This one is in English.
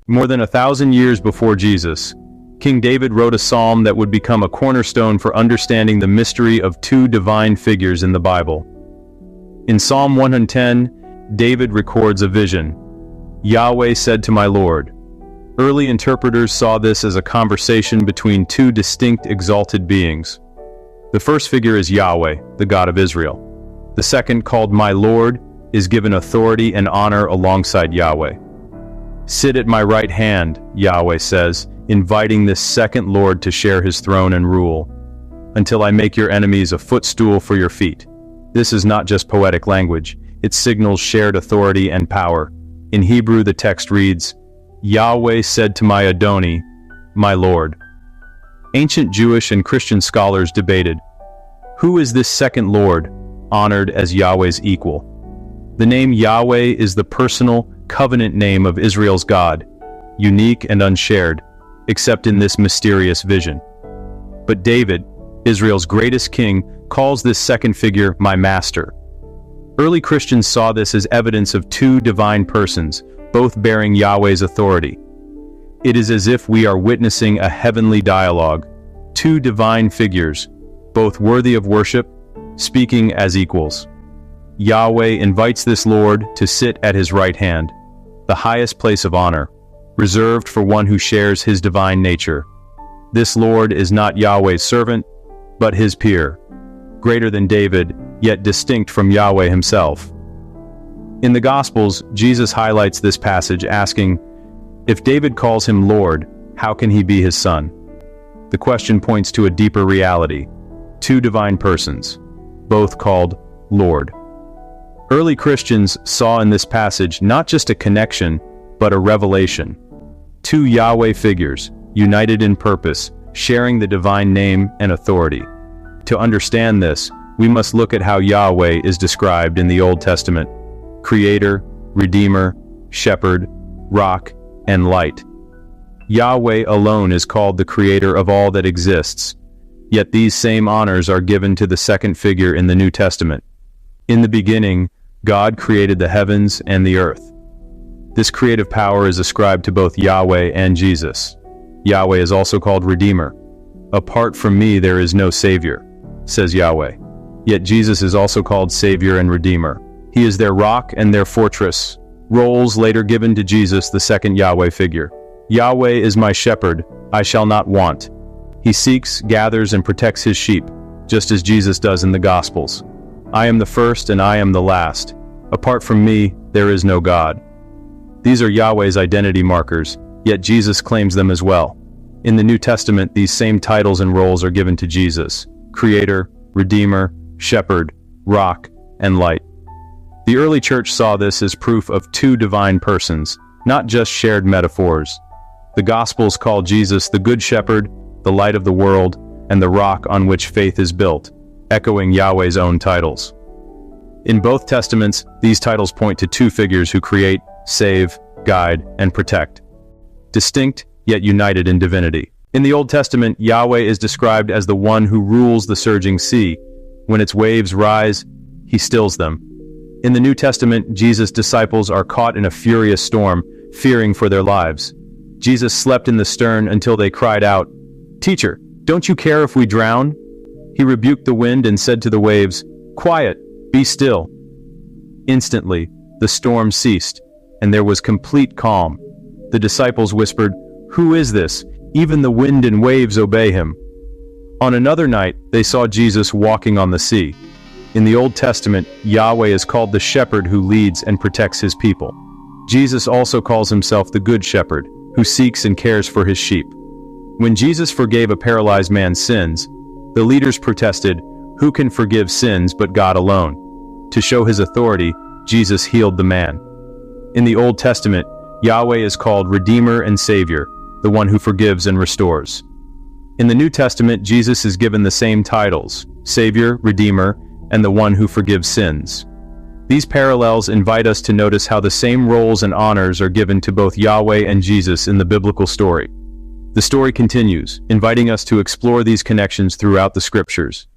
More than 1,000 years before Jesus, King David wrote a psalm that would become a cornerstone for understanding the mystery of two divine figures in the Bible. In Psalm 110, David records a vision. Yahweh said to my Lord. Early interpreters saw this as a conversation between two distinct exalted beings. The first figure is Yahweh, the God of Israel. The second, called my Lord, is given authority and honor alongside Yahweh. Sit at my right hand, Yahweh says, inviting this second Lord to share his throne and rule, until I make your enemies a footstool for your feet. This is not just poetic language, it signals shared authority and power. In Hebrew, the text reads, Yahweh said to my Adoni, my Lord. Ancient Jewish and Christian scholars debated, who is this second Lord, honored as Yahweh's equal? The name Yahweh is the personal, covenant name of Israel's God, unique and unshared, except in this mysterious vision. But David, Israel's greatest king, calls this second figure my master. Early Christians saw this as evidence of two divine persons, both bearing Yahweh's authority. It is as if we are witnessing a heavenly dialogue, two divine figures, both worthy of worship, speaking as equals. Yahweh invites this Lord to sit at his right hand, the highest place of honor, reserved for one who shares his divine nature. This Lord is not Yahweh's servant, but his peer, greater than David, yet distinct from Yahweh himself. In the Gospels, Jesus highlights this passage asking, if David calls him Lord, how can he be his son? The question points to a deeper reality, two divine persons, both called Lord. Early Christians saw in this passage not just a connection, but a revelation. Two Yahweh figures, united in purpose, sharing the divine name and authority. To understand this, we must look at how Yahweh is described in the Old Testament: Creator, Redeemer, Shepherd, Rock, and Light. Yahweh alone is called the Creator of all that exists, yet these same honors are given to the second figure in the New Testament. In the beginning, God created the heavens and the earth. This creative power is ascribed to both Yahweh and Jesus. Yahweh is also called Redeemer. Apart from me there is no Savior, says Yahweh. Yet Jesus is also called Savior and Redeemer. He is their rock and their fortress, roles later given to Jesus, the second Yahweh figure. Yahweh is my shepherd, I shall not want. He seeks, gathers, and protects his sheep, just as Jesus does in the Gospels. I am the first and I am the last. Apart from me, there is no God. These are Yahweh's identity markers, yet Jesus claims them as well. In the New Testament, these same titles and roles are given to Jesus: Creator, Redeemer, Shepherd, Rock, and Light. The early church saw this as proof of two divine persons, not just shared metaphors. The Gospels call Jesus the Good Shepherd, the Light of the world, and the rock on which faith is built, echoing Yahweh's own titles. In both Testaments, these titles point to two figures who create, save, guide, and protect. Distinct, yet united in divinity. In the Old Testament, Yahweh is described as the one who rules the surging sea. When its waves rise, he stills them. In the New Testament, Jesus' disciples are caught in a furious storm, fearing for their lives. Jesus slept in the stern until they cried out, "Teacher, don't you care if we drown?" He rebuked the wind and said to the waves, "Quiet, be still." Instantly, the storm ceased, and there was complete calm. The disciples whispered, "Who is this? Even the wind and waves obey him." On another night, they saw Jesus walking on the sea. In the Old Testament, Yahweh is called the shepherd who leads and protects his people. Jesus also calls himself the Good Shepherd, who seeks and cares for his sheep. When Jesus forgave a paralyzed man's sins, the leaders protested, "Who can forgive sins but God alone?" To show his authority, Jesus healed the man. In the Old Testament, Yahweh is called Redeemer and Savior, the one who forgives and restores. In the New Testament, Jesus is given the same titles: Savior, Redeemer, and the one who forgives sins. These parallels invite us to notice how the same roles and honors are given to both Yahweh and Jesus in the biblical story. The story continues, inviting us to explore these connections throughout the scriptures.